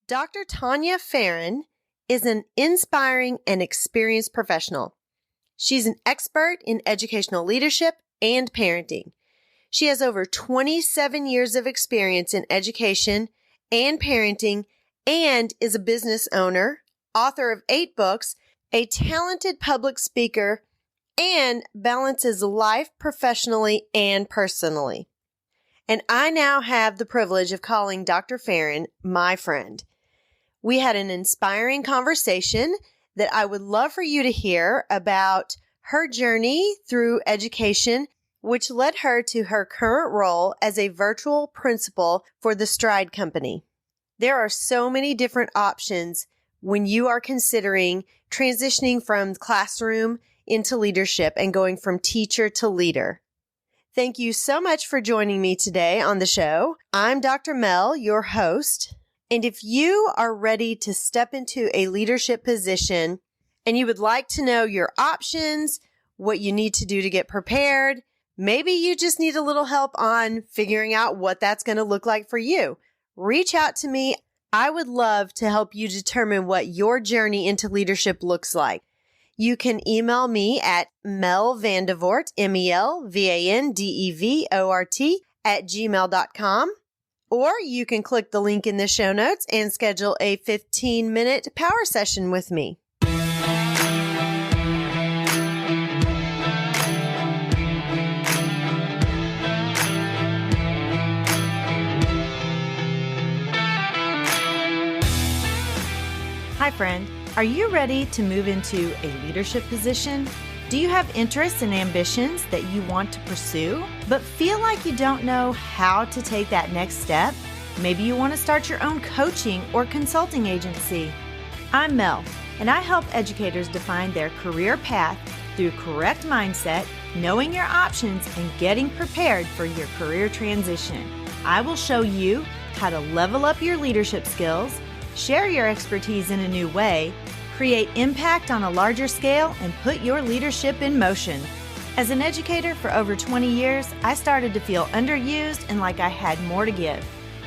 Dr. Tania Farran is an inspiring and experienced professional. She's an expert in educational leadership and parenting. She has over 27 years of experience in education and parenting and is a business owner, author of 8 books, a talented public speaker, and balances life professionally and personally. And I now have the privilege of calling Dr. Farran my friend. We had an inspiring conversation that I would love for you to hear about her journey through education, which led her to her current role as a virtual principal for the Stride Company. There are so many different options when you are considering transitioning from classroom into leadership and going from teacher to leader. Thank you so much for joining me today on the show. I'm Dr. Mel, your host. And if you are ready to step into a leadership position and you would like to know your options, what you need to do to get prepared, maybe you just need a little help on figuring out what that's going to look like for you, reach out to me. I would love to help you determine what your journey into leadership looks like. You can email me at melvandevort, MELVANDEVORT @gmail.com. Or you can click the link in the show notes and schedule a 15-minute power session with me. Hi, friend. Are you ready to move into a leadership position? Do you have interests and ambitions that you want to pursue, but feel like you don't know how to take that next step? Maybe you want to start your own coaching or consulting agency. I'm Mel, and I help educators define their career path through correct mindset, knowing your options, and getting prepared for your career transition. I will show you how to level up your leadership skills, share your expertise in a new way, create impact on a larger scale, and put your leadership in motion. As an educator for over 20 years, I started to feel underused and like I had more to give.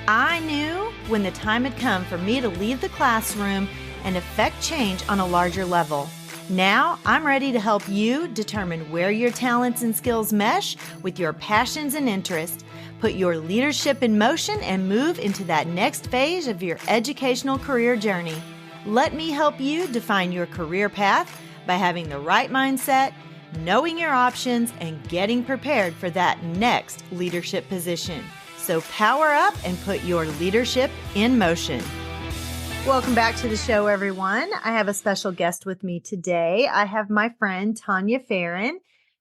I knew when the time had come for me to leave the classroom and affect change on a larger level. Now, I'm ready to help you determine where your talents and skills mesh with your passions and interests. Put your leadership in motion and move into that next phase of your educational career journey. Let me help you define your career path by having the right mindset, knowing your options, and getting prepared for that next leadership position. So power up and put your leadership in motion. Welcome back to the show, everyone. I have a special guest with me today. I have my friend Tania Farran,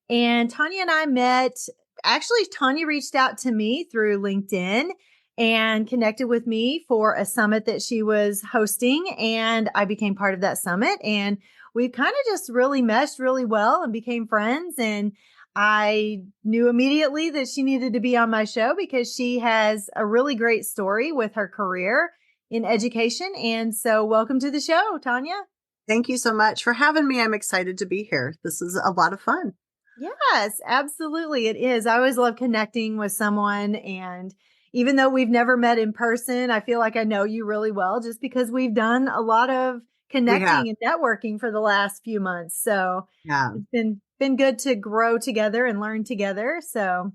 and Tania and I met. Actually, Tania reached out to me through LinkedIn and connected with me for a summit that she was hosting. And I became part of that summit. And we kind of just really meshed really well and became friends. And I knew immediately that she needed to be on my show because she has a really great story with her career in education. And so welcome to the show, Tania. Thank you so much for having me. I'm excited to be here. This is a lot of fun. Yes, absolutely. It is. I always love connecting with someone, and even though we've never met in person, I feel like I know you really well just because we've done a lot of connecting and networking for the last few months. So yeah, it's been good to grow together and learn together. So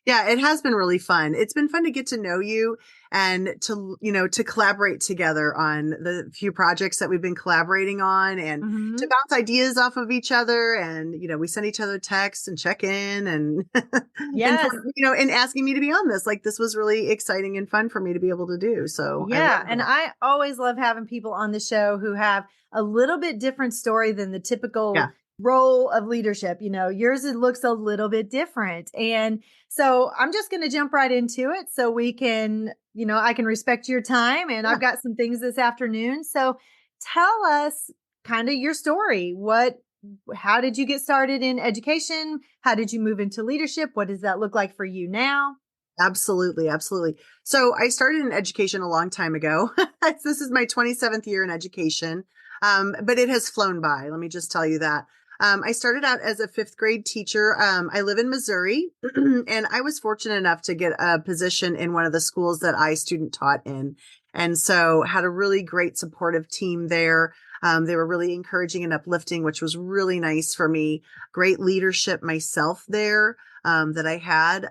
yeah, it has been really fun. It's been fun to get to know you and to collaborate together on the few projects that we've been collaborating on and to bounce ideas off of each other. And, we send each other texts and check in and, yes. and asking me to be on this. Like, this was really exciting and fun for me to be able to do. So yeah. And I always love having people on the show who have a little bit different story than the typical role of leadership. Yours, it looks a little bit different. And so I'm just going to jump right into it so we can, I can respect your time, and I've got some things this afternoon. So tell us kind of your story. How did you get started in education? How did you move into leadership? What does that look like for you now? Absolutely. Absolutely. So I started in education a long time ago. This is my 27th year in education. But it has flown by. Let me just tell you that. I started out as a 5th grade teacher. I live in Missouri, and I was fortunate enough to get a position in one of the schools that I student taught in. And so had a really great supportive team there. They were really encouraging and uplifting, which was really nice for me. Great leadership myself there that I had.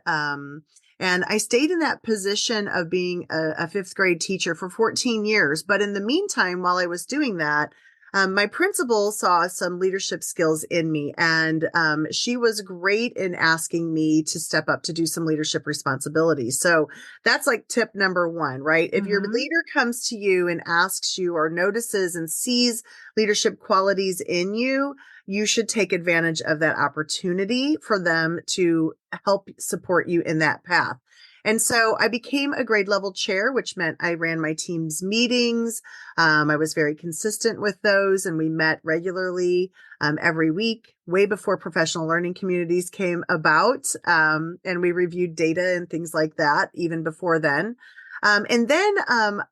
And I stayed in that position of being a fifth grade teacher for 14 years. But in the meantime, while I was doing that, my principal saw some leadership skills in me, and she was great in asking me to step up to do some leadership responsibilities. So that's like tip number one, right? If your leader comes to you and asks you or notices and sees leadership qualities in you, you should take advantage of that opportunity for them to help support you in that path. And so I became a grade level chair, which meant I ran my team's meetings. I was very consistent with those, and we met regularly every week, way before professional learning communities came about. And we reviewed data and things like that even before then. And then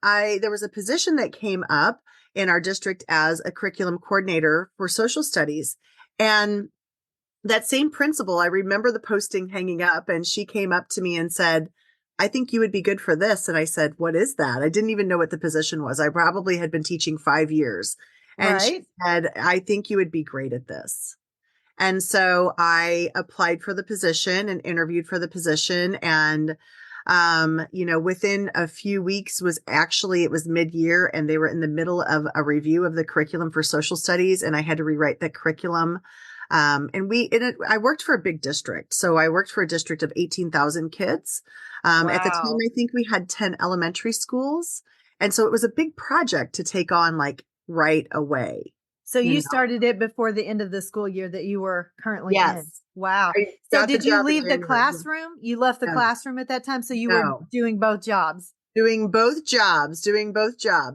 there was a position that came up in our district as a curriculum coordinator for social studies. And that same principal, I remember the posting hanging up, and she came up to me and said, I think you would be good for this. And I said, what is that? I didn't even know what the position was. I probably had been teaching 5 years. And she said, I think you would be great at this. And so I applied for the position and interviewed for the position. And, within a few weeks it was mid-year, and they were in the middle of a review of the curriculum for social studies. And I had to rewrite the curriculum. I worked for a big district. So I worked for a district of 18,000 kids. At the time, I think we had 10 elementary schools. And so it was a big project to take on like right away. So you started it before the end of the school year that you were currently in. Wow. So did you leave the classroom? You left the classroom at that time. So you were doing both jobs. Doing both jobs.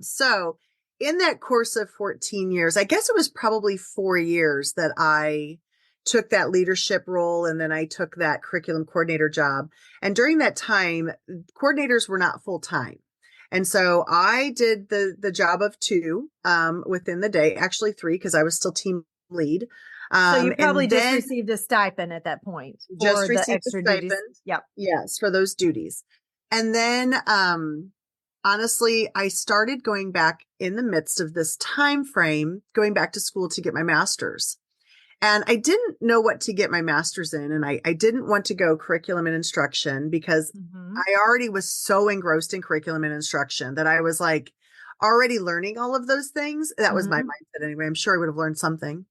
So in that course of 14 years, I guess it was probably 4 years that I took that leadership role, and then I took that curriculum coordinator job. And during that time, coordinators were not full time. And so I did the job of 2 within the day, actually 3, because I was still team lead. So you probably just received a stipend at that point. Just received a stipend. Yep. Yes, for those duties. And then honestly, I started going back in the midst of this time frame, going back to school to get my master's. And I didn't know what to get my master's in. And I didn't want to go curriculum and instruction because I already was so engrossed in curriculum and instruction that I was like already learning all of those things. That was my mindset anyway. I'm sure I would have learned something.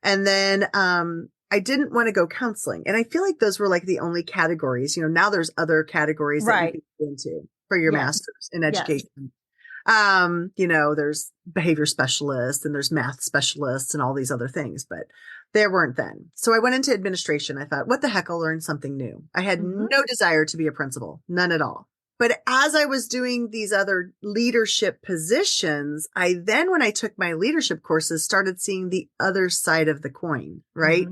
And then I didn't want to go counseling. And I feel like those were like the only categories. Now there's other categories that you can go into for your master's in education. There's behavior specialists and there's math specialists and all these other things, but there weren't then. So I went into administration. I thought, what the heck, I'll learn something new. I had no desire to be a principal, none at all. But as I was doing these other leadership positions, when I took my leadership courses, started seeing the other side of the coin, right?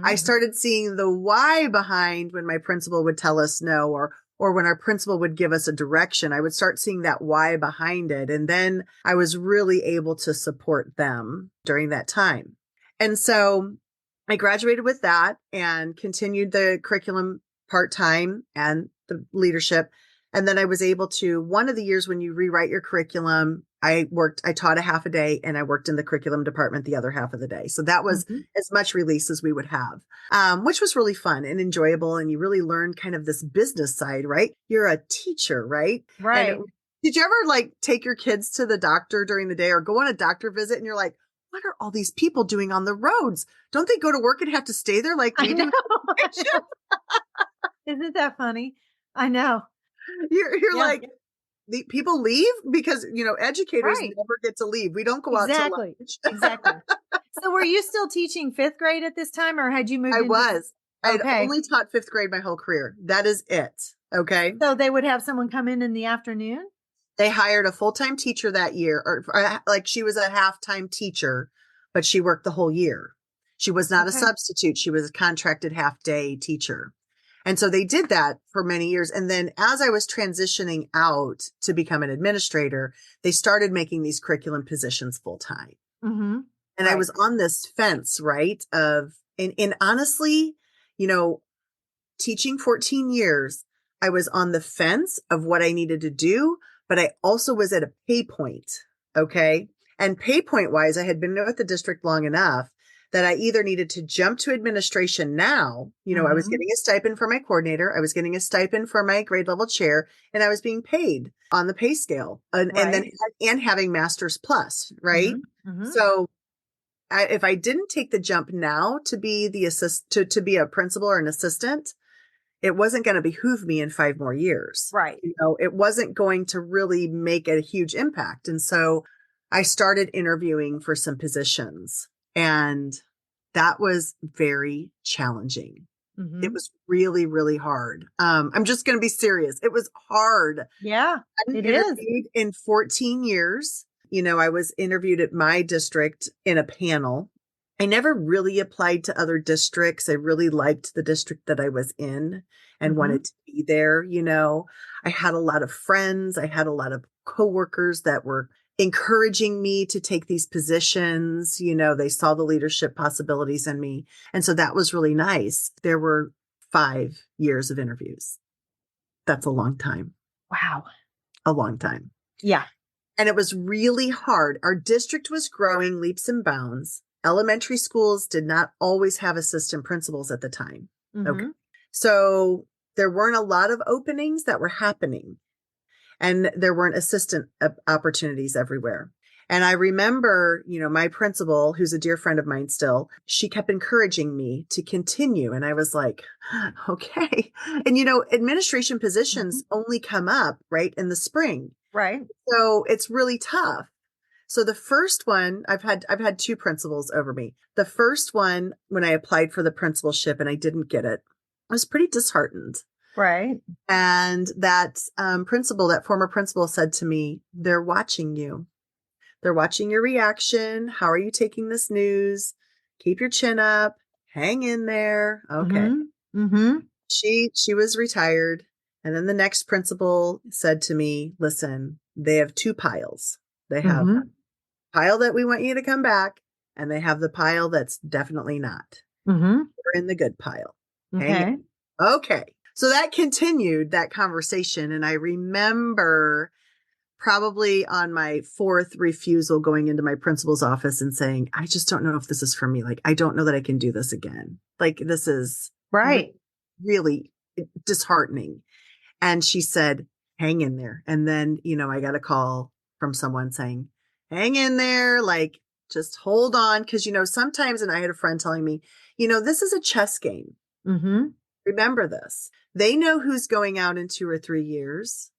I started seeing the why behind when my principal would tell us no, or when our principal would give us a direction. I would start seeing that why behind it. And then I was really able to support them during that time. And so I graduated with that and continued the curriculum part-time and the leadership. And then I was able to, one of the years when you rewrite your curriculum, I taught a half a day, and I worked in the curriculum department the other half of the day. So that was as much release as we would have, which was really fun and enjoyable. And you really learned kind of this business side, right? You're a teacher, right? Right. Did you ever like take your kids to the doctor during the day or go on a doctor visit and you're like, what are all these people doing on the roads? Don't they go to work and have to stay there like we do? Isn't that funny? I know. You're like, the people leave because, educators never get to leave. We don't go out to lunch. Exactly. So were you still teaching 5th grade at this time, or had you moved? I was. I'd only taught 5th grade my whole career. That is it. Okay. So they would have someone come in the afternoon? They hired a full-time teacher that year, or like she was a half-time teacher, but she worked the whole year. She was not a substitute. She was a contracted half-day teacher. And so they did that for many years. And then as I was transitioning out to become an administrator, they started making these curriculum positions full-time. And I was on this fence, right? And honestly, teaching 14 years, I was on the fence of what I needed to do, but I also was at a pay point. Okay. And pay point wise, I had been with the district long enough that I either needed to jump to administration now. I was getting a stipend for my coordinator. I was getting a stipend for my grade level chair, and I was being paid on the pay scale and then and having master's plus. Right. So if I didn't take the jump now to be to be a principal or an assistant, it wasn't going to behoove me in 5 more years. Right. It wasn't going to really make a huge impact. And so I started interviewing for some positions, and that was very challenging. It was really, really hard. I'm just going to be serious. It was hard. Yeah, I interviewed in 14 years. I was interviewed at my district in a panel. I never really applied to other districts. I really liked the district that I was in and wanted to be there. I had a lot of friends. I had a lot of coworkers that were encouraging me to take these positions. They saw the leadership possibilities in me. And so that was really nice. There were 5 years of interviews. That's a long time. Wow. A long time. Yeah. And it was really hard. Our district was growing leaps and bounds. Elementary schools did not always have assistant principals at the time. Okay. So there weren't a lot of openings that were happening, and there weren't assistant opportunities everywhere. And I remember, my principal, who's a dear friend of mine still, she kept encouraging me to continue. And I was like, okay. And, administration positions only come up right in the spring. Right. So it's really tough. So the first one, I've had 2 principals over me. The first one, when I applied for the principalship and I didn't get it, I was pretty disheartened. Right. And that former principal said to me, they're watching you. They're watching your reaction. How are you taking this news? Keep your chin up. Hang in there. Okay. She was retired. And then the next principal said to me, listen, they have 2 piles. They have a pile that we want you to come back, and they have the pile that's definitely not. We're in the good pile. Okay. Okay. So that continued that conversation. And I remember probably on my 4th refusal going into my principal's office and saying, I just don't know if this is for me. Like, I don't know that I can do this again. Like, this is really disheartening. And she said, hang in there. And then, I got a call from someone saying, hang in there, like, just hold on. Cause, sometimes, and I had a friend telling me, this is a chess game. Remember this. They know who's going out in 2 or 3 years.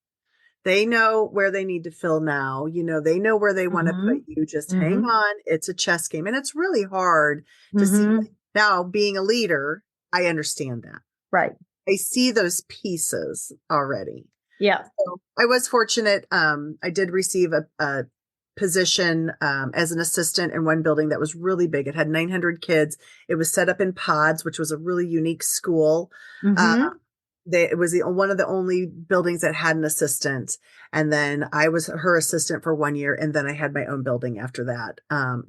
They know where they need to fill now. They know where they want to put you. Just hang on. It's a chess game. And it's really hard to see. Now, being a leader, I understand that. Right. I see those pieces already. Yeah. So I was fortunate. I did receive a position as an assistant in one building that was really big. It had 900 kids. It was set up in pods, which was a really unique school. It was one of the only buildings that had an assistant. And then I was her assistant for 1 year. And then I had my own building after that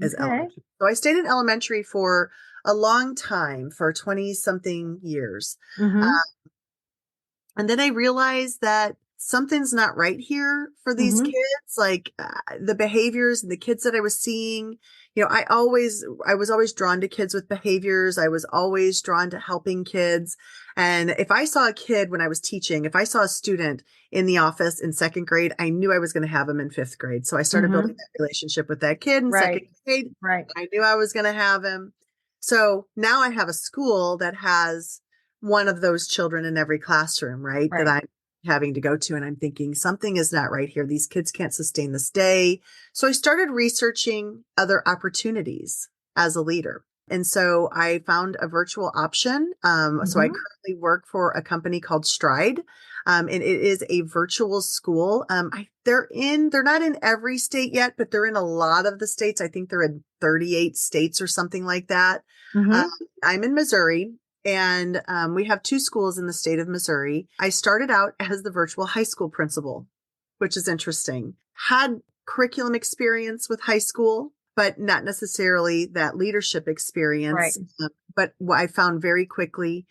as elementary. So I stayed in elementary for a long time, for 20 something years. And then I realized that something's not right here for these kids. Like the behaviors and the kids that I was seeing, I was always drawn to kids with behaviors. I was always drawn to helping kids. And if I saw a kid when I was teaching, if I saw a student in the office in 2nd grade, I knew I was going to have him in 5th grade. So I started building that relationship with that kid in 2nd grade. I knew I was going to have him. So now I have a school that has one of those children in every classroom, right? That I'm having to go to. And I'm thinking something is not right here. These kids can't sustain this day. So I started researching other opportunities as a leader. And so I found a virtual option. So I currently work for a company called Stride. And it is a virtual school. They're not in every state yet, but they're in a lot of the states. I think they're in 38 states or something like that. I'm in Missouri. And we have 2 schools in the state of Missouri. I started out as the virtual high school principal, which is interesting. Had curriculum experience with high school, but not necessarily that leadership experience. But what I found very quickly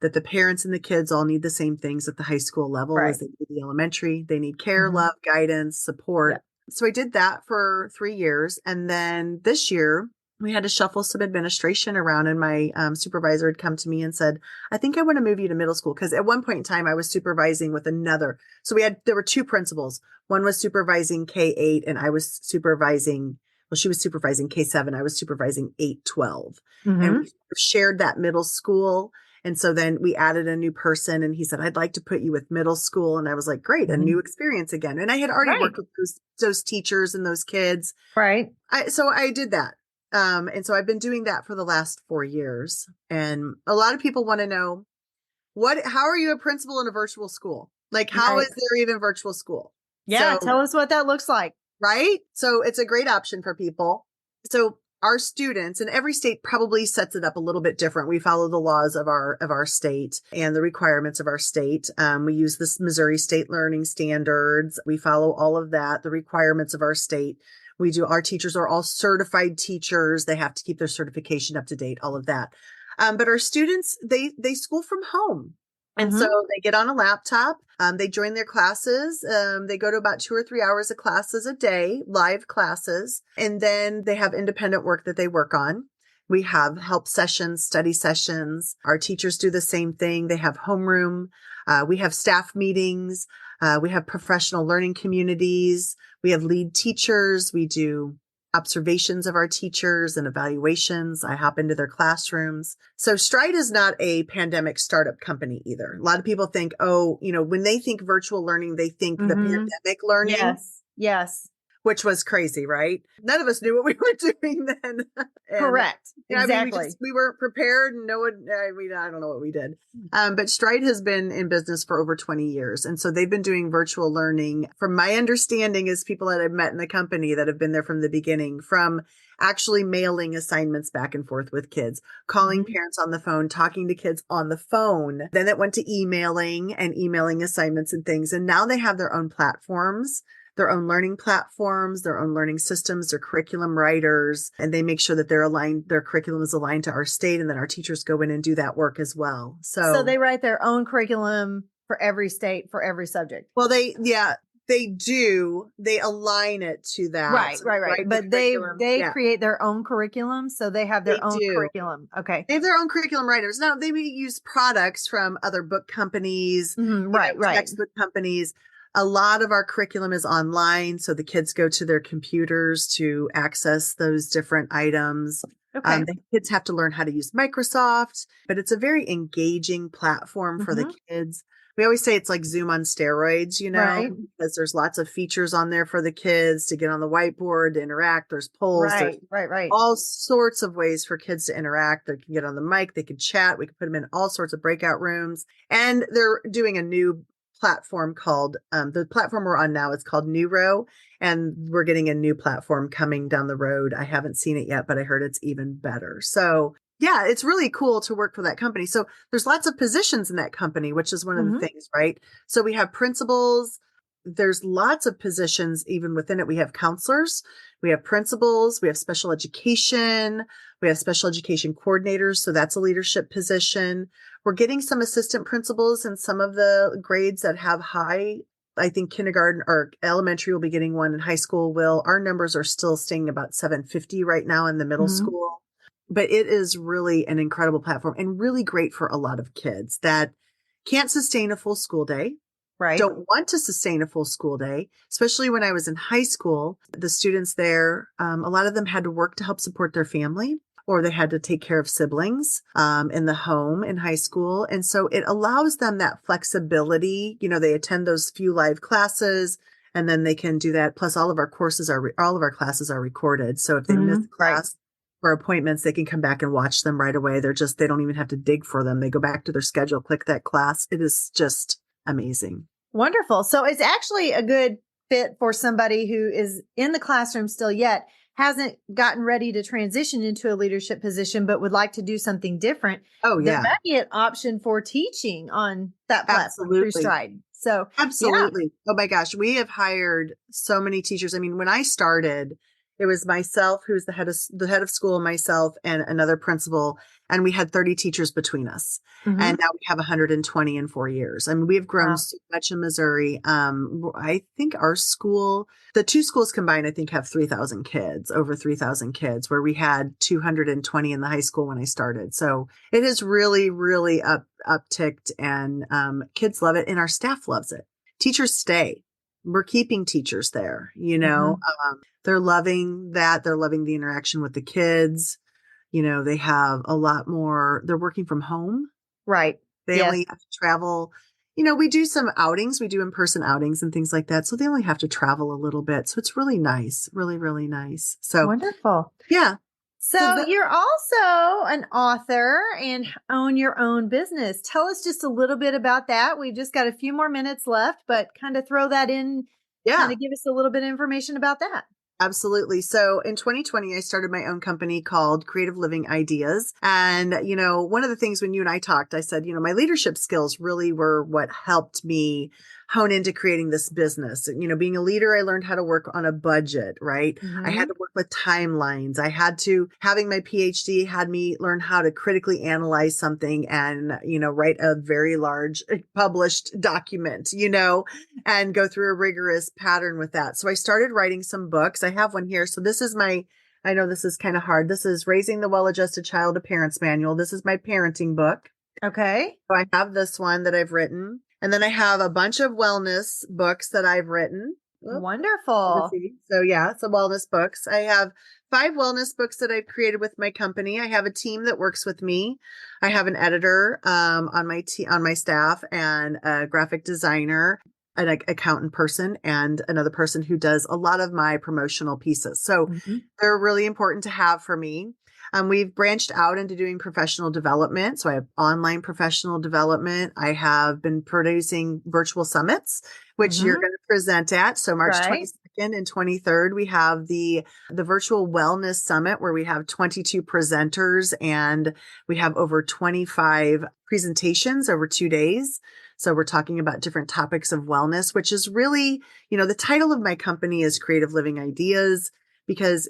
that the parents and the kids all need the same things at the high school level as they do the elementary. They need care, love, guidance, support. So I did that for 3 years. And then this year we had to shuffle some administration around, and my supervisor had come to me and said, I think I want to move you to middle school. Cause at one point in time I was supervising with another. So there were two principals. One was supervising K-8 and I was supervising, well, she was supervising K-7. I was supervising 8-12. And we shared that middle school. And so then we added a new person, and he said, I'd like to put you with middle school. And I was like, great, a new experience again. And I had already worked with those teachers and those kids. Right. So I did that. And so I've been doing that for the last 4 years. And a lot of people want to know, how are you a principal in a virtual school? Like, how is there even virtual school? Yeah. Tell us what that looks like. Right. So it's a great option for people. So our students, and every state probably sets it up a little bit different. We follow the laws of our state and the requirements of our state. We use this Missouri State Learning Standards. We follow all of that, the requirements of our state. Our teachers are all certified teachers. They have to keep their certification up to date, all of that. But our students, they school from home. And so they get on a laptop, they join their classes, they go to about 2 or 3 hours of classes a day, live classes, and then they have independent work that they work on. We have help sessions, study sessions. Our teachers do the same thing. They have homeroom. We have staff meetings. We have professional learning communities. We have lead teachers. We do observations of our teachers and evaluations. I hop into their classrooms. So Stride is not a pandemic startup company either. A lot of people think, when they think virtual learning, they think the pandemic learning. Yes. Which was crazy, right? None of us knew what we were doing then. Correct. Exactly. I mean, we weren't prepared. No one, I don't know what we did. But Stride has been in business for over 20 years. And so they've been doing virtual learning. From my understanding is people that I've met in the company that have been there from the beginning, from actually mailing assignments back and forth with kids, calling parents on the phone, talking to kids on the phone. Then it went to emailing assignments and things. And now they have their own platforms, their own learning platforms, their own learning systems, their curriculum writers, and they make sure that their curriculum is aligned to our state, and then our teachers go in and do that work as well. So they write their own curriculum for every state, for every subject. Well, they do. They align it to that. Right. But they create their own curriculum. So they have their own curriculum. Okay. They have their own curriculum writers. Now they may use products from other book companies, textbook companies. A lot of our curriculum is online. So the kids go to their computers to access those different items. Okay. The kids have to learn how to use Microsoft, but it's a very engaging platform for the kids. We always say it's like Zoom on steroids, because there's lots of features on there for the kids to get on the whiteboard, to interact. There's polls. Right. All sorts of ways for kids to interact. They can get on the mic. They can chat. We can put them in all sorts of breakout rooms. And they're doing a new platform called, the platform we're on now, it's called Neuro. And we're getting a new platform coming down the road. I haven't seen it yet, but I heard it's even better. So yeah, it's really cool to work for that company. So there's lots of positions in that company, which is one of the things, right? So we have principals. There's lots of positions even within it. We have counselors, we have principals, we have special education, we have special education coordinators. So that's a leadership position. We're getting some assistant principals in some of the grades that have high. I think kindergarten or elementary will be getting one, and high school will. Our numbers are still staying about 750 right now in the middle school. But it is really an incredible platform and really great for a lot of kids that can't sustain a full school day, don't want to sustain a full school day. Especially when I was in high school, the students there, a lot of them had to work to help support their family, or they had to take care of siblings in the home in high school. And so it allows them that flexibility. They attend those few live classes, and then they can do that. Plus all of our classes are recorded. So if they miss the class, for appointments, they can come back and watch them right away. They don't even have to dig for them. They go back to their schedule, click that class. It is just amazing. Wonderful. So it's actually a good fit for somebody who is in the classroom still yet, hasn't gotten ready to transition into a leadership position, but would like to do something different. Oh, yeah. There might be an option for teaching on that platform through Stride. So absolutely. Yeah. Oh my gosh. We have hired so many teachers. I mean, when I started, It was myself, who's the head of school, myself, and another principal, and we had 30 teachers between us. And now we have 120 in 4 years. I mean, we have grown Wow. so much in Missouri. I think our school, the two schools combined, I think have 3,000 kids, over 3,000 kids, where we had 220 in the high school when I started. So it has really, really upticked, and kids love it, and our staff loves it. Teachers stay. We're keeping teachers there, they're loving that. They're loving the interaction with the kids. They have a lot more, they're working from home. Right. They Yes. only have to travel. We do some outings, we do in-person outings and things like that. So they only have to travel a little bit. So it's really nice, really, really nice. So Wonderful. yeah. So you're also an author and own your own business. Tell us just a little bit about that. We've just got a few more minutes left, but kind of throw that in, kind of give us a little bit of information about that. Absolutely. So in 2020, I started my own company called Creative Living Ideas. And, one of the things when you and I talked, I said, my leadership skills really were what helped me hone into creating this business. Being a leader, I learned how to work on a budget, right? I had to work with timelines. Having my PhD had me learn how to critically analyze something and, write a very large published document, and go through a rigorous pattern with that. So I started writing some books. I have one here. So this is I know this is kind of hard. This is Raising the Well-Adjusted Child, a Parent's Manual. This is my parenting book. Okay. So I have this one that I've written. And then I have a bunch of wellness books that I've written. Wonderful. So yeah, some wellness books. I have 5 wellness books that I've created with my company. I have a team that works with me. I have an editor on my staff, and a graphic designer, an accountant person, and another person who does a lot of my promotional pieces. So they're really important to have for me. We've branched out into doing professional development. So I have online professional development. I have been producing virtual summits, which you're going to present at. So March 22nd and 23rd, we have the virtual wellness summit, where we have 22 presenters, and we have over 25 presentations over 2 days. So we're talking about different topics of wellness, which is really, the title of my company is Creative Living Ideas, because,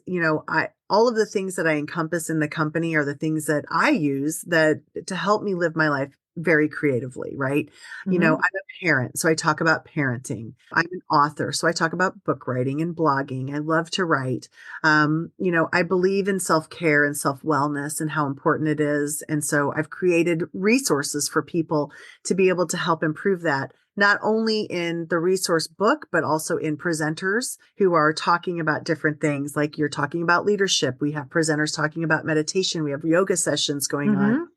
all of the things that I encompass in the company are the things that I use to help me live my life very creatively, right? I'm a parent, so I talk about parenting. I'm an author, so I talk about book writing and blogging. I love to write. I believe in self-care and self-wellness and how important it is. And so I've created resources for people to be able to help improve that, not only in the resource book, but also in presenters who are talking about different things. Like you're talking about leadership. We have presenters talking about meditation. We have yoga sessions going on,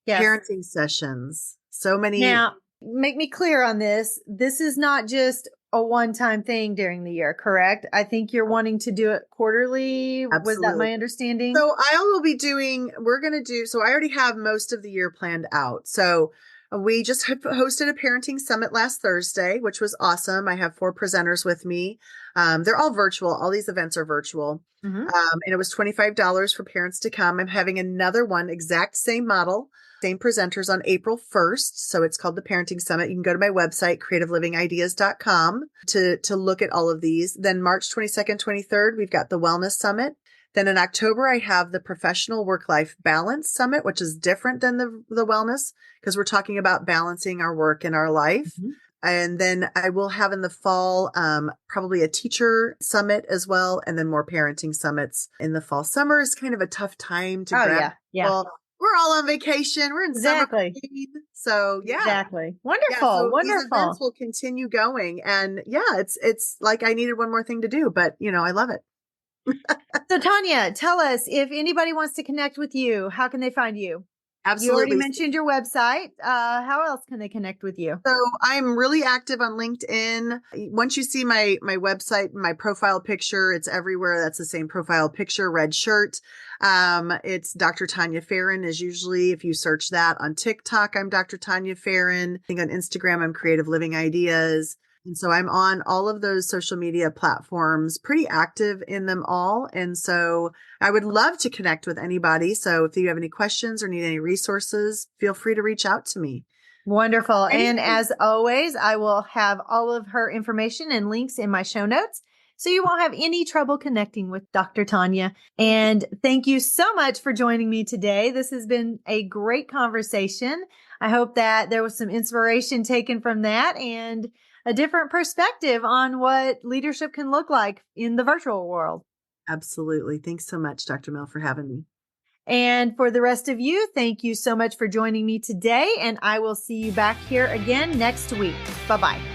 parenting sessions, so many. Now, make me clear on this. This is not just a one-time thing during the year, correct? I think you're wanting to do it quarterly. Absolutely. Was that my understanding? So I already have most of the year planned out. So we just hosted a parenting summit last Thursday, which was awesome. I have 4 presenters with me. They're all virtual. All these events are virtual. And it was $25 for parents to come. I'm having another one, exact same model, same presenters, on April 1st. So it's called the Parenting Summit. You can go to my website, creativelivingideas.com, to look at all of these. Then March 22nd, 23rd, we've got the Wellness Summit. Then in October, I have the Professional Work-Life Balance Summit, which is different than the wellness, because we're talking about balancing our work and our life. And then I will have in the fall, probably a teacher summit as well. And then more parenting summits in the fall. Summer is kind of a tough time to grab people. We're all on vacation. We're in summer. So yeah. Exactly. Wonderful. Yeah, so wonderful. These events will continue going. And yeah, it's like I needed one more thing to do, but I love it. So Tania, tell us, if anybody wants to connect with you, how can they find you? Absolutely. You already mentioned your website. How else can they connect with you? So I'm really active on LinkedIn. Once you see my website, my profile picture, it's everywhere. That's the same profile picture, red shirt. It's Dr. Tania Farran is usually, if you search that. On TikTok, I'm Dr. Tania Farran. I think on Instagram, I'm Creative Living Ideas. And so I'm on all of those social media platforms, pretty active in them all. And so I would love to connect with anybody. So if you have any questions or need any resources, feel free to reach out to me. Wonderful. And as always, I will have all of her information and links in my show notes. so you won't have any trouble connecting with Dr. Tania. And thank you so much for joining me today. This has been a great conversation. I hope that there was some inspiration taken from that and a different perspective on what leadership can look like in the virtual world. Absolutely. Thanks so much, Dr. Mel, for having me. And for the rest of you, thank you so much for joining me today. And I will see you back here again next week. Bye-bye.